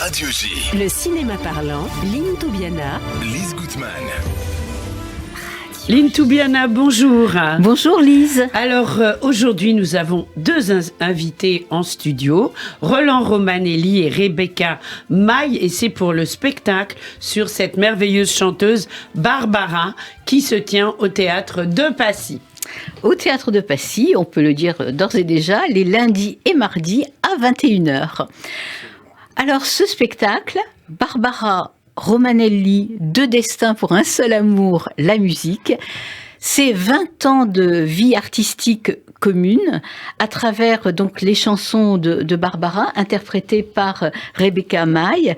Radio J. Le cinéma parlant, Lynn Toubiana. Lise Gutmann. Lynn Toubiana, bonjour. Bonjour Lise. Alors aujourd'hui nous avons deux invités en studio, Roland Romanelli et Rebecca Maille, et c'est pour le spectacle sur cette merveilleuse chanteuse Barbara qui se tient au théâtre de Passy. Au théâtre de Passy, on peut le dire d'ores et déjà, les lundis et mardis à 21h. Alors ce spectacle, Barbara Romanelli, deux destins pour un seul amour, la musique, c'est 20 ans de vie artistique commune à travers donc les chansons de Barbara interprétées par Rebecca Maille.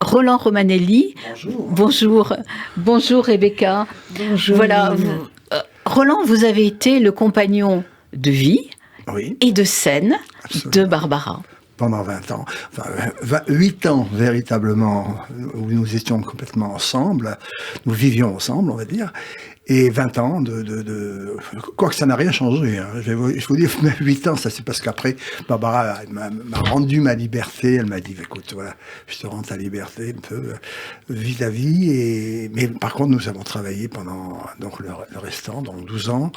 Roland Romanelli. Bonjour Rebecca. Bonjour. Voilà, Roland, vous avez été le compagnon de vie et de scène de Barbara. Pendant 20 ans, enfin 8 ans véritablement, où nous étions complètement ensemble, nous vivions ensemble, on va dire, et 20 ans quoique ça n'a rien changé. Hein. Je vous dis, 8 ans, ça c'est parce qu'après, Barbara m'a rendu ma liberté, elle m'a dit, écoute, voilà, je te rends ta liberté un peu, vis ta vie, mais par contre, nous avons travaillé pendant donc le restant, donc 12 ans,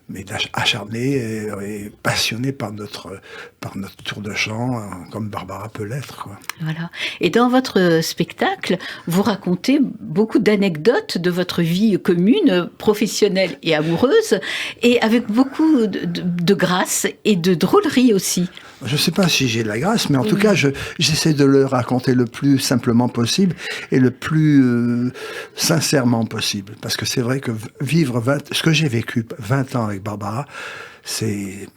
mais acharnés et passionnés par notre tour de chant, comme Barbara peut l'être, quoi. Voilà. Et dans votre spectacle, vous racontez beaucoup d'anecdotes de votre vie commune, professionnelle et amoureuse, et avec beaucoup de grâce et de drôlerie aussi. Je ne sais pas si j'ai de la grâce, mais en tout cas, j'essaie de le raconter le plus simplement possible et le plus sincèrement possible. Parce que c'est vrai que ce que j'ai vécu 20 ans avec Barbara, c'est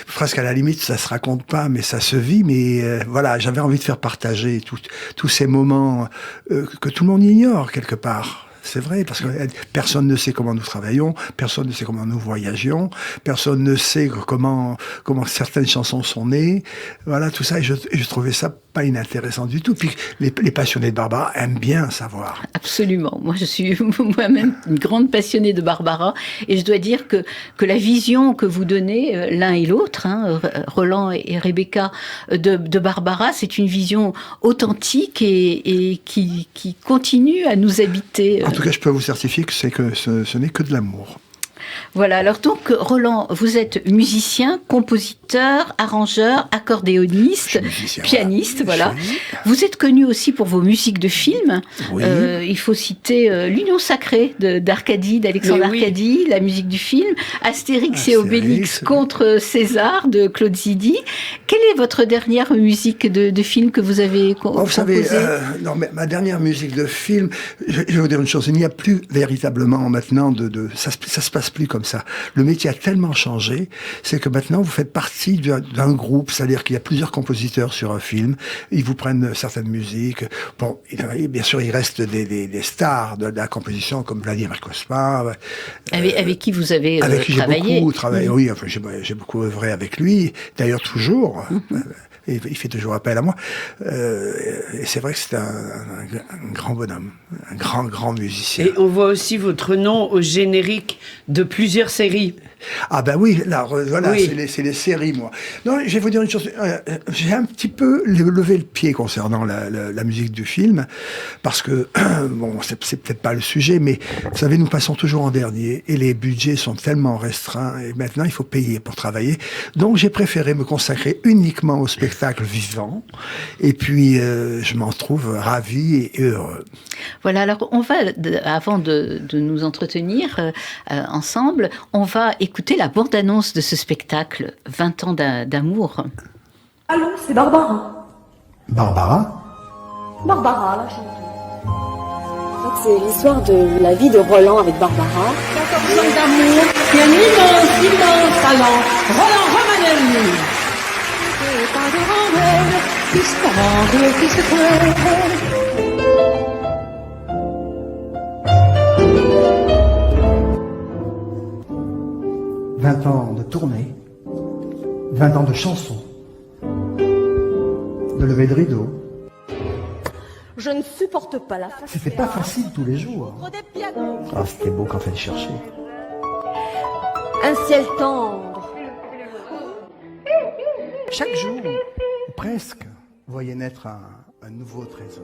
presque à la limite, ça se raconte pas, mais ça se vit. Mais voilà, j'avais envie de faire partager tous ces moments que tout le monde ignore quelque part. C'est vrai, parce que personne ne sait comment nous travaillons, personne ne sait comment nous voyagions, personne ne sait comment certaines chansons sont nées. Voilà, tout ça, et je trouvais ça pas inintéressant du tout. Puis les passionnés de Barbara aiment bien savoir. Absolument. Moi, je suis moi-même une grande passionnée de Barbara, et je dois dire que la vision que vous donnez l'un et l'autre, Roland et Rebecca, de Barbara, c'est une vision authentique et qui continue à nous habiter. En tout cas, je peux vous certifier que ce n'est que de l'amour. Voilà, alors donc Roland, vous êtes musicien, compositeur, arrangeur, accordéoniste, pianiste, voilà. Vous êtes connu aussi pour vos musiques de films. Oui. Il faut citer l'Union sacrée d'Arcadie, d'Alexandre Arcadie, la musique du film, Astérix et Obélix contre César de Claude Zidi. Quelle est votre dernière musique de film que vous avez composée ? Vous savez, ma dernière musique de film, je vais vous dire une chose, il n'y a plus véritablement maintenant ça se passe plus comme ça. Le métier a tellement changé, c'est que maintenant vous faites partie d'un groupe, c'est-à-dire qu'il y a plusieurs compositeurs sur un film, ils vous prennent certaines musiques. Bon, bien sûr, il reste des stars de la composition comme Vladimir Cosma. Avec qui vous avez travaillé ? Avec qui j'ai beaucoup travaillé, oui, enfin, j'ai beaucoup œuvré avec lui, d'ailleurs toujours. Il fait toujours appel à moi. Et c'est vrai que c'est un grand bonhomme, un grand musicien. Et on voit aussi votre nom au générique de plusieurs séries. Ah ben oui, là, voilà, oui. C'est les séries, moi. Non, je vais vous dire une chose. J'ai un petit peu levé le pied concernant la musique du film, parce que, bon, c'est peut-être pas le sujet, mais vous savez, nous passons toujours en dernier, et les budgets sont tellement restreints, et maintenant, il faut payer pour travailler. Donc, j'ai préféré me consacrer uniquement au spectacle vivant, et puis, je m'en trouve ravi et heureux. Voilà, alors on va, avant de nous entretenir ensemble, on va écouter la bande-annonce de ce spectacle, 20 ans d'amour. Allô, c'est Barbara. Barbara ? Barbara, la chanteuse. C'est l'histoire de la vie de Roland avec Barbara. 14 ans d'amour, il y a un immense talent. Roland Romanelli. Pas de rondelle, qui se prend, qui se crée. 20 ans de tournée, 20 ans de chansons, de lever de rideau. Je ne supporte pas la façon. C'était pas facile tous les jours. Ah, c'était beau quand elle cherchait. Un ciel tendre. Chaque jour, presque, voyait naître Un nouveau trésor.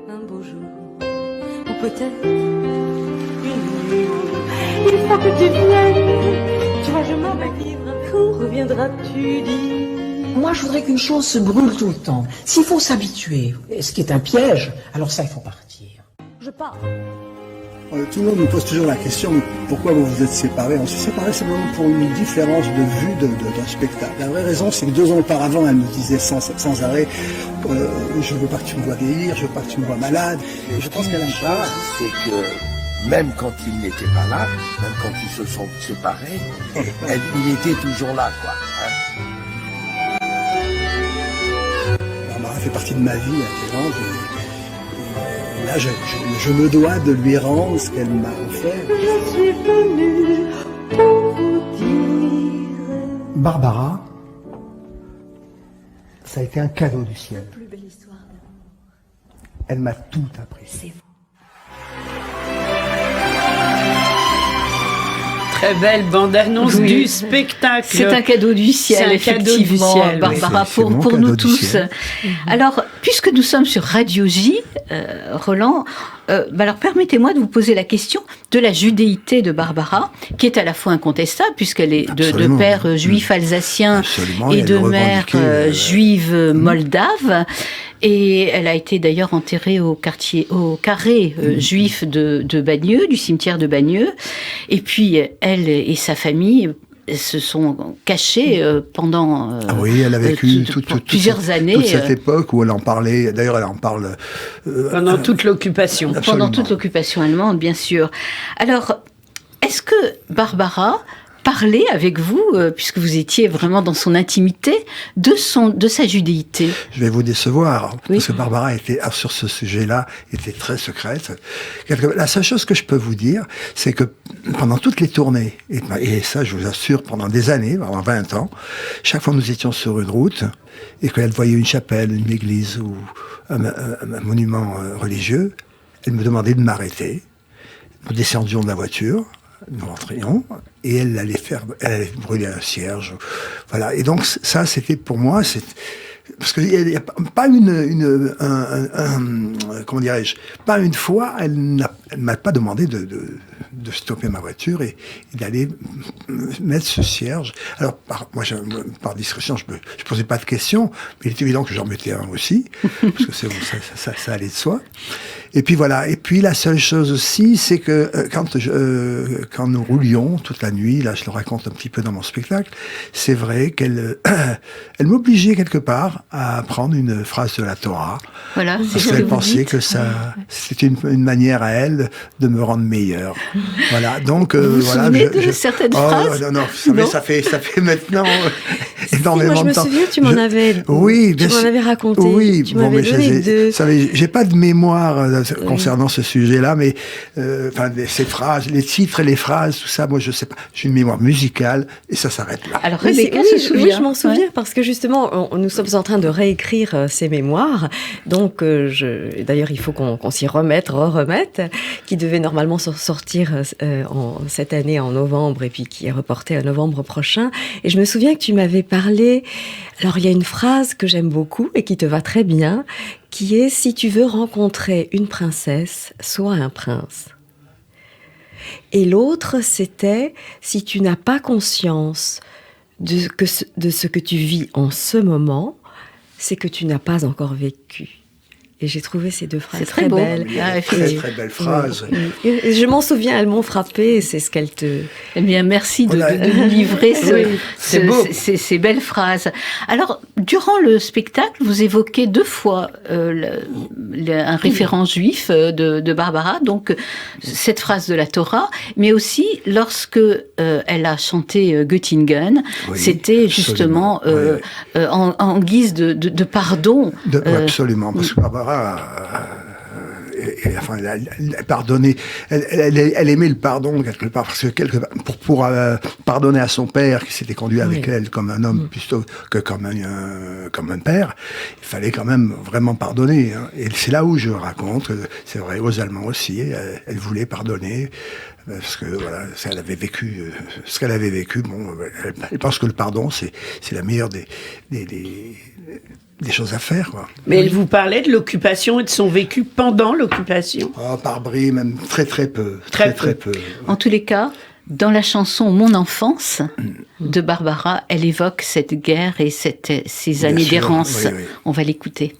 Un beau jour, ou peut-être une nuit. Il faut que tu viennes, tu vois, je m'en vais vivre. Quand reviendras-tu dire? Moi, je voudrais qu'une chose se brûle tout le temps. S'il faut s'habituer, ce qui est un piège, alors ça, il faut partir. Je pars. Tout le monde me pose toujours la question, pourquoi vous vous êtes séparés? On s'est séparés simplement pour une différence de vue d'un spectacle. La vraie raison, c'est que 2 ans auparavant, elle me disait sans arrêt, je veux pas que tu me vois vieillir, je veux pas que tu me vois malade. Et je pense qu'elle a une part. C'est que même quand il n'était pas là, même quand ils se sont séparés, il était toujours là, quoi. Barbara fait partie de ma vie intégrante. Et là, je me dois de lui rendre ce qu'elle m'a offert. Je suis venue pour vous dire. Barbara, ça a été un cadeau du ciel. Plus belle histoire d'amour. Elle m'a tout appris. C'est vous. Très belle bande-annonce Oui. du spectacle. C'est un cadeau du ciel, C'est un cadeau du effectivement, ciel, oui. Barbara, C'est mon pour cadeau nous du tous. ciel. Alors, puisque nous sommes sur Radio J, Roland, alors permettez-moi de vous poser la question de la judéité de Barbara, qui est à la fois incontestable, puisqu'elle est de Absolument. père juif alsacien Absolument, et elle de le mère revendiquait, juive moldave. Et elle a été d'ailleurs enterrée au carré juif de Bagneux, du cimetière de Bagneux. Et puis, elle et sa famille se sont cachés pendant Ah oui, elle a vécu plusieurs années. toute cette époque où elle en parlait. D'ailleurs, elle en parle Pendant toute l'occupation. Pendant Absolument. toute l'occupation allemande, bien sûr. Alors, est-ce que Barbara parlait avec vous, puisque vous étiez vraiment dans son intimité, de sa judéité? Je vais vous décevoir, Oui. parce que Barbara était, sur ce sujet-là, était très secrète. La seule chose que je peux vous dire, c'est que pendant toutes les tournées, et ça je vous assure, pendant des années, pendant 20 ans, chaque fois que nous étions sur une route, et qu'elle voyait une chapelle, une église ou un monument religieux, elle me demandait de m'arrêter. Nous descendions de la voiture, nous rentrions, et elle allait brûler un cierge. Voilà. Et donc, ça, c'était pour moi, parce qu'il n'y a pas comment dirais-je, pas une fois, elle m'a pas demandé de stopper ma voiture et d'aller mettre ce cierge. Alors, par discrétion, je posais pas de questions, mais il est évident que j'en mettais un aussi, parce que ça allait de soi. Et puis voilà. Et puis la seule chose aussi, c'est que quand nous roulions toute la nuit, là je le raconte un petit peu dans mon spectacle, c'est vrai qu'elle elle m'obligeait quelque part à apprendre une phrase de la Torah. Voilà, c'est Parce ce que qu'elle vous pensait dites. que c'était une manière à elle de me rendre meilleur. Voilà. Donc Vous vous voilà. souvenez de certaines phrases? Non, Non. ça fait maintenant énormément moi, je de me temps. souviens, tu m'en avais raconté. Oui, tu m'avais donné j'ai pas de mémoire concernant ce sujet-là, mais ces phrases, les titres et les phrases, tout ça, moi je sais pas. J'ai une mémoire musicale et ça s'arrête là. Alors, Oui, Rebecca oui, se souvient. oui, je m'en souviens Ouais. parce que justement, nous sommes en train de réécrire ces mémoires. Donc, d'ailleurs, il faut qu'on s'y remette, qui devait normalement sortir cette année en novembre et puis qui est reporté à novembre prochain. Et je me souviens que tu m'avais parlé. Alors, il y a une phrase que j'aime beaucoup et qui te va très bien, qui est « Si tu veux rencontrer une princesse, sois un prince ». Et l'autre, c'était « Si tu n'as pas conscience de ce que tu vis en ce moment, c'est que tu n'as pas encore vécu. » Et j'ai trouvé ces deux phrases C'est très très beau. belles. Ah, Très belle phrase. Et je m'en souviens, elles m'ont frappée, et c'est ce qu'elle te... Eh bien, merci de Voilà. nous livrer c'est beau. ces belles phrases. Alors, durant le spectacle, vous évoquez 2 fois un référent juif de Barbara, donc cette phrase de la Torah, mais aussi lorsque elle a chanté Göttingen, Oui, c'était absolument. justement Oui. en guise de pardon. Absolument, parce que Barbara, elle pardonnait, elle aimait le pardon quelque part, parce que pour pardonner à son père qui s'était conduit avec elle comme un homme plutôt que comme un père, il fallait quand même vraiment pardonner. Hein. Et c'est là où je raconte, c'est vrai aux Allemands aussi, elle voulait pardonner parce que voilà, elle avait vécu ce qu'elle avait vécu. Bon, elle pense que le pardon, c'est la meilleure des choses à faire, quoi. Mais elle vous parlait de l'occupation et de son vécu pendant l'occupation. Oh, par bris, même très peu. Très peu. En tous les cas, dans la chanson Mon enfance de Barbara, elle évoque cette guerre et ces années sûr, d'errance. oui. On va l'écouter.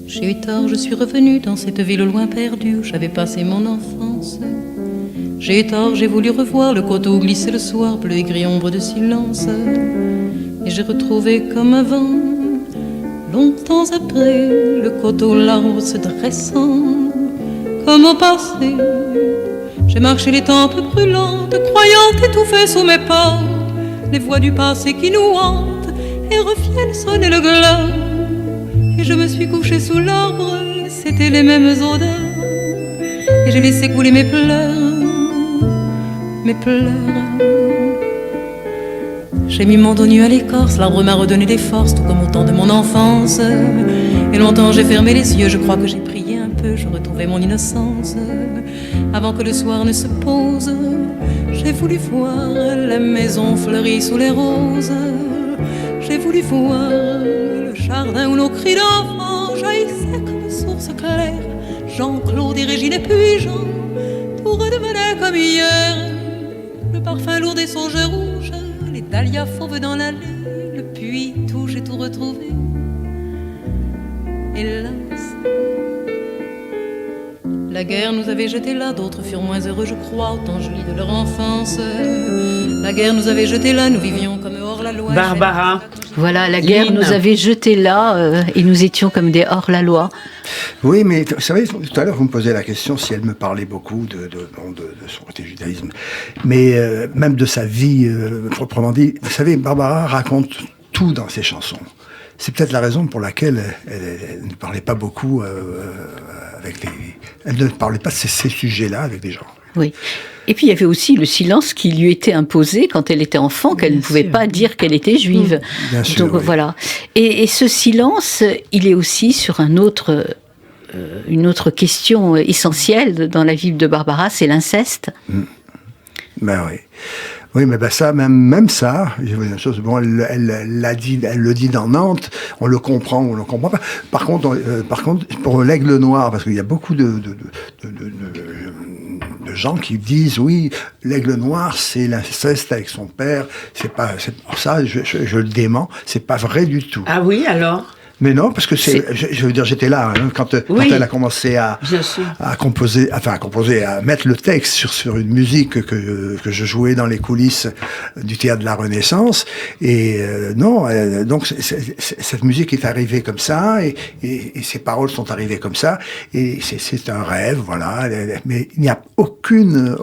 J'ai eu tort, je suis revenue dans cette ville au loin perdue où j'avais passé mon enfance. J'ai eu tort, j'ai voulu revoir le coteau glisser le soir, bleu et gris ombre de silence. Et j'ai retrouvé comme avant, longtemps après, le coteau l'arbre se dressant. Comme au passé, j'ai marché les tempes brûlantes, croyant étouffer sous mes pas les voix du passé qui nous hantent et reviennent sonner le glas. Et je me suis couchée sous l'arbre, c'était les mêmes odeurs. Et j'ai laissé couler mes pleurs. J'ai mis mon dos nu à l'écorce, l'arbre m'a redonné des forces, tout comme au temps de mon enfance. Et longtemps j'ai fermé les yeux, je crois que j'ai prié un peu, je retrouvais mon innocence. Avant que le soir ne se pose, j'ai voulu voir la maison fleurie sous les roses. J'ai voulu voir le jardin où nos cris d'enfants jaillissaient comme source claire. Jean-Claude et Régine et puis Jean, tout redevenait comme hier. Le parfum lourd des songes rouges, les dahlias fauves dans l'allée, le puits tout, j'ai tout retrouvé. Hélas, la guerre nous avait jetés là, d'autres furent moins heureux, je crois, autant jolis de leur enfance. La guerre nous avait jetés là, nous vivions comme hors la loi. Barbara. Voilà, la guerre Lynn. nous avait jetés là et nous étions comme des hors-la-loi. Oui, mais vous savez, tout à l'heure, vous me posez la question si elle me parlait beaucoup de son côté judaïsme, mais même de sa vie proprement dit. Vous savez, Barbara raconte tout dans ses chansons. C'est peut-être la raison pour laquelle elle ne parlait pas beaucoup elle ne parlait pas de ces sujets-là avec des gens. Oui. Et puis il y avait aussi le silence qui lui était imposé quand elle était enfant, qu'elle ne pouvait pas dire qu'elle était juive. Bien sûr, Donc oui. voilà. Et ce silence, il est aussi sur une autre question essentielle dans la vie de Barbara, c'est l'inceste. Ben oui. Oui, mais ben ça, même ça, je vais vous dire une chose. Bon, elle le dit dans Nantes. On le comprend, on le comprend pas. Par contre, pour l'Aigle Noir, parce qu'il y a beaucoup de gens qui disent oui, l'Aigle Noir, c'est l'inceste avec son père. C'est ça, je le dément. C'est pas vrai du tout. Ah oui, alors? Mais non, parce que je veux dire, j'étais là quand elle a commencé à composer, à mettre le texte sur une musique que je jouais dans les coulisses du théâtre de la Renaissance. Et donc cette musique est arrivée comme ça, et ces paroles sont arrivées comme ça, et c'est un rêve, voilà. Mais il n'y a aucune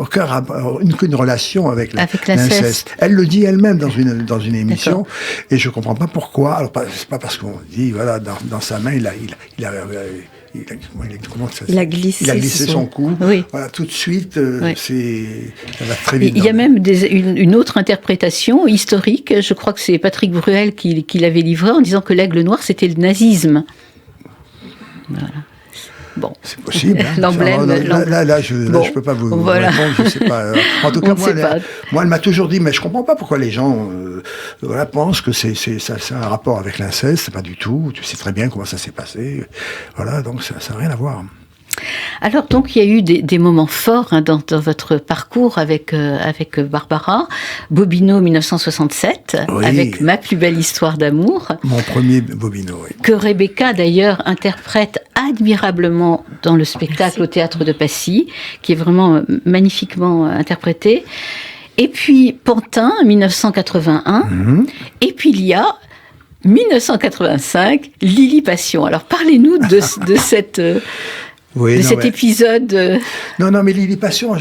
relation avec l'inceste. Elle le dit elle-même dans une émission, et je comprends pas pourquoi. Alors c'est pas parce qu'on dit voilà. Dans sa main, il a glissé son cou. Oui. Voilà, tout de suite, Oui. ça va très vite. Il y a même une autre interprétation historique, je crois que c'est Patrick Bruel qui l'avait livré en disant que l'Aigle Noir c'était le nazisme. Voilà. Bon. C'est possible. Hein. L'emblème. Là, je peux pas vous répondre. Je sais pas. En tout cas, moi, elle m'a toujours dit, mais je comprends pas pourquoi les gens, pensent que c'est un rapport avec l'inceste. C'est pas du tout. Tu sais très bien comment ça s'est passé. Voilà, donc ça n'a rien à voir. Alors donc il y a eu des moments forts dans votre parcours avec Barbara. Bobino 1967, oui. Avec Ma plus belle histoire d'amour. Mon premier Bobino, oui. Que Rebecca d'ailleurs interprète admirablement dans le spectacle au Théâtre de Passy, qui est vraiment magnifiquement interprété. Et puis Pantin 1981, et puis il y a 1985, Lily Passion. Alors parlez-nous de cette... Oui, de non, cet mais- épisode. Non, mais Lily Passion,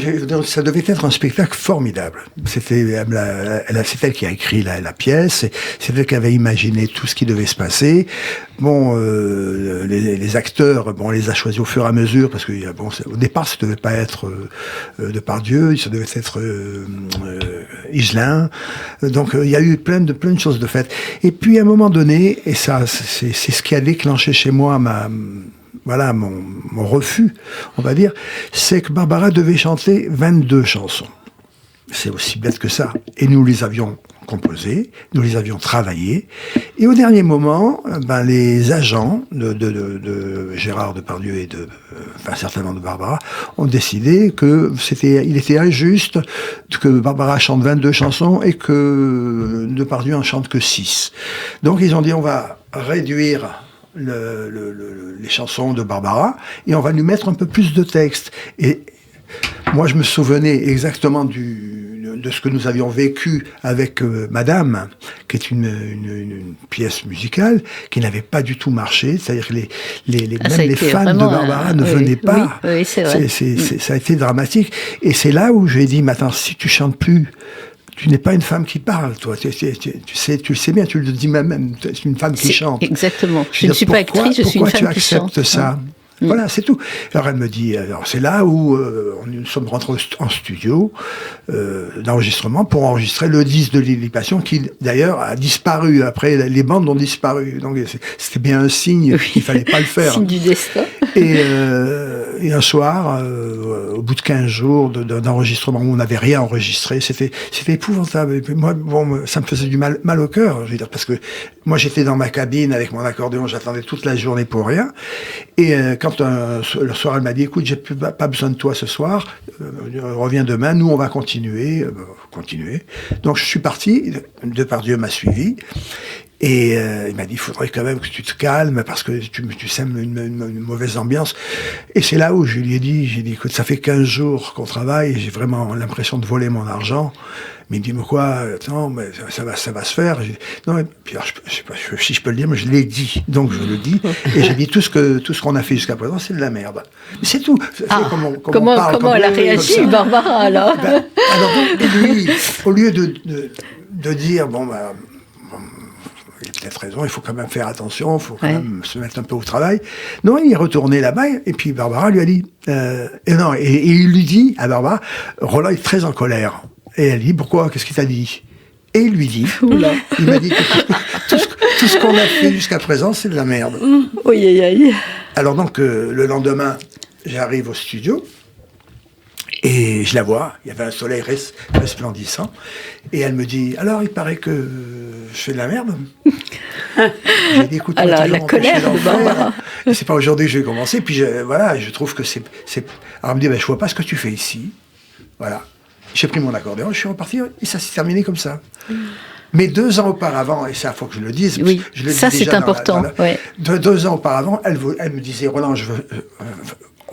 ça devait être un spectacle formidable. C'est elle qui a écrit la pièce, c'est elle qui avait imaginé tout ce qui devait se passer. Bon, les acteurs, bon, on les a choisis au fur et à mesure, parce que bon, au départ, ça devait pas être Depardieu, ça devait être Higelin. Donc, il y a eu plein de choses de faites. Et puis, à un moment donné, et ça, c'est ce qui a déclenché chez moi mon refus, on va dire, c'est que Barbara devait chanter 22 chansons. C'est aussi bête que ça. Et nous les avions composées, nous les avions travaillées. Et au dernier moment, les agents de Gérard Depardieu et certainement de Barbara, ont décidé il était injuste que Barbara chante 22 chansons et que Depardieu en chante que 6. Donc ils ont dit, on va réduire les chansons de Barbara et on va lui mettre un peu plus de texte. Et moi, je me souvenais exactement de ce que nous avions vécu avec Madame, qui est une pièce musicale qui n'avait pas du tout marché. C'est-à-dire que même les fans de Barbara ne venaient pas. Oui, c'est vrai. Ça a été dramatique. Et c'est là où j'ai dit, mais attends, si tu chantes plus, tu n'es pas une femme qui parle, toi. Tu le sais bien, tu le dis même, tu es une femme qui chante. Exactement. Je ne suis pas actrice, je suis une femme qui chante. Pourquoi tu acceptes ça ? Voilà, c'est tout. Alors elle me dit, c'est là où nous sommes rentrés en studio d'enregistrement pour enregistrer le disque de Lily Passion qui d'ailleurs a disparu. Après, les bandes ont disparu. Donc c'était bien un signe qu'il fallait pas le faire. Signe du destin. Et un soir, au bout de 15 jours d'enregistrement où on n'avait rien enregistré, c'était épouvantable. Et puis moi, bon, ça me faisait du mal au cœur, je veux dire, parce que moi j'étais dans ma cabine avec mon accordéon, j'attendais toute la journée pour rien. Et quand le soir elle m'a dit, écoute, j'ai pas besoin de toi ce soir, reviens demain, nous on va continuer. Donc je suis parti, Depardieu m'a suivi. Et il m'a dit, il faudrait quand même que tu te calmes parce que tu sèmes une mauvaise ambiance. Et c'est là où je lui ai dit, écoute, ça fait 15 jours qu'on travaille et j'ai vraiment l'impression de voler mon argent. Mais il me dit, mais quoi, attends, mais ça va se faire. Non, et puis alors, je sais pas si je peux le dire, mais je l'ai dit. Donc je le dis. Et j'ai dit, tout ce qu'on a fait jusqu'à présent, c'est de la merde. Mais c'est tout. Comment elle a réagi, Barbara, alors? Alors, lui, au lieu de dire, il a peut-être raison, il faut quand même faire attention, il faut quand même se mettre un peu au travail. Non, il est retourné là-bas, et puis Barbara lui a dit, et il lui dit à Barbara, Roland est très en colère. Et elle dit, pourquoi? Qu'est-ce qu'il t'a dit? Et il lui dit, il m'a dit, tout ce qu'on a fait jusqu'à présent, c'est de la merde. Oui. Alors donc, le lendemain, j'arrive au studio, et je la vois, il y avait un soleil resplendissant, et elle me dit, alors il paraît que je fais de la merde. J'ai dit, écoute, alors, la colère de Barbara. C'est pas aujourd'hui que je vais commencer, puis je trouve que c'est... Alors elle me dit, je vois pas ce que tu fais ici. Voilà. J'ai pris mon accordéon, je suis reparti, et ça s'est terminé comme ça. Mais 2 ans auparavant, et ça, il faut que je le dise, oui, je le dis ça c'est important. 2 ans auparavant, elle me disait, Roland,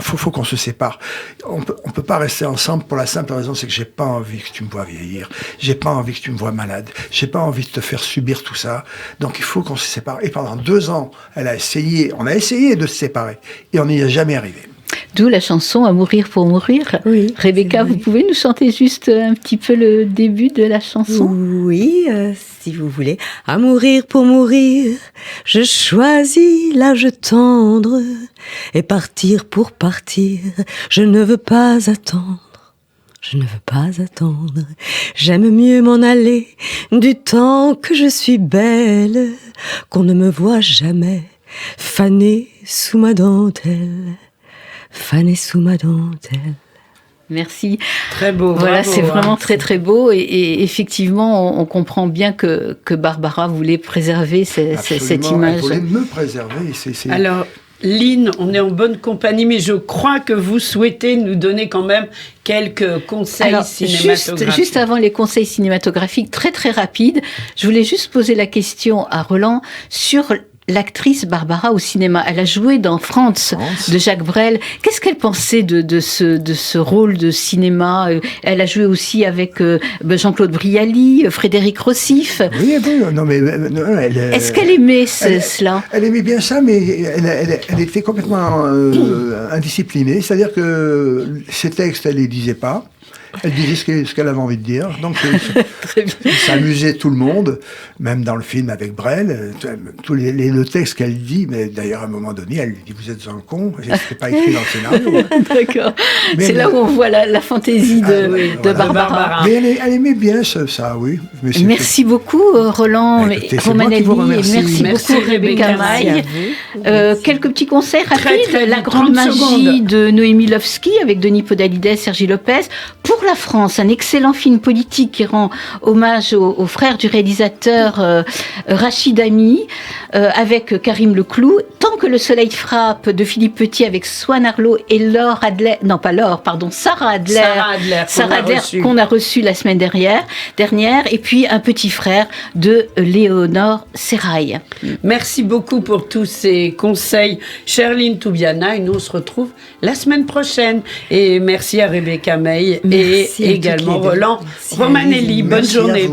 faut qu'on se sépare. On peut pas rester ensemble pour la simple raison, c'est que j'ai pas envie que tu me vois vieillir. J'ai pas envie que tu me vois malade. J'ai pas envie de te faire subir tout ça. Donc il faut qu'on se sépare. Et pendant 2 ans, on a essayé de se séparer. Et on n'y est jamais arrivé. D'où la chanson À mourir pour mourir. Oui. Rebecca, vous pouvez nous chanter juste un petit peu le début de la chanson? Oui, si vous voulez. À mourir pour mourir, je choisis l'âge tendre. Et partir pour partir, je ne veux pas attendre. Je ne veux pas attendre. J'aime mieux m'en aller du temps que je suis belle, qu'on ne me voit jamais fanée sous ma dentelle. Fanée sous ma dentelle. Merci. Très beau. Voilà, bravo, c'est vraiment très très beau et effectivement, on comprend bien que Barbara voulait préserver cette image. Elle voulait me préserver. Alors, Lynn, on est en bonne compagnie, mais je crois que vous souhaitez nous donner quand même quelques conseils cinématographiques. Juste avant les conseils cinématographiques, très très rapides, je voulais juste poser la question à Roland sur l'actrice Barbara au cinéma. Elle a joué dans France de Jacques Brel. Qu'est-ce qu'elle pensait de ce rôle de cinéma? Elle a joué aussi avec Jean-Claude Brialy, Frédéric Rossif. Oui, non, mais est-ce qu'elle aimait cela? Elle aimait bien ça, mais elle était complètement indisciplinée. C'est-à-dire que ses textes, elle les disait pas. Elle disait ce qu'elle avait envie de dire. Donc, ça amusait tout le monde, même dans le film avec Brel. Le texte qu'elle dit, mais d'ailleurs, à un moment donné, elle dit « Vous êtes un con », c'était pas écrit dans le scénario. D'accord. C'est là où on voit la fantaisie de Barbara. Mais elle aimait bien ça, oui. Mais merci beaucoup, Roland Romanelli. Merci beaucoup, Rebecca Maille. Quelques petits conseils rapides. La grande magie de Noémie Lovski avec Denis Podalides, Sergi Lopez. Pour la France, un excellent film politique qui rend hommage aux frères du réalisateur Rachid Ami, avec Karim Leclou. Tant que le soleil frappe de Philippe Petit avec Swan Arlo et Sarah Adler qu'on a reçu la semaine dernière, et puis Un petit frère de Léonore Serrail. Merci beaucoup pour tous ces conseils, Cherline Toubiana, et nous on se retrouve la semaine prochaine. Et merci à Rebecca Maille et également Roland Romanelli. Bonne journée.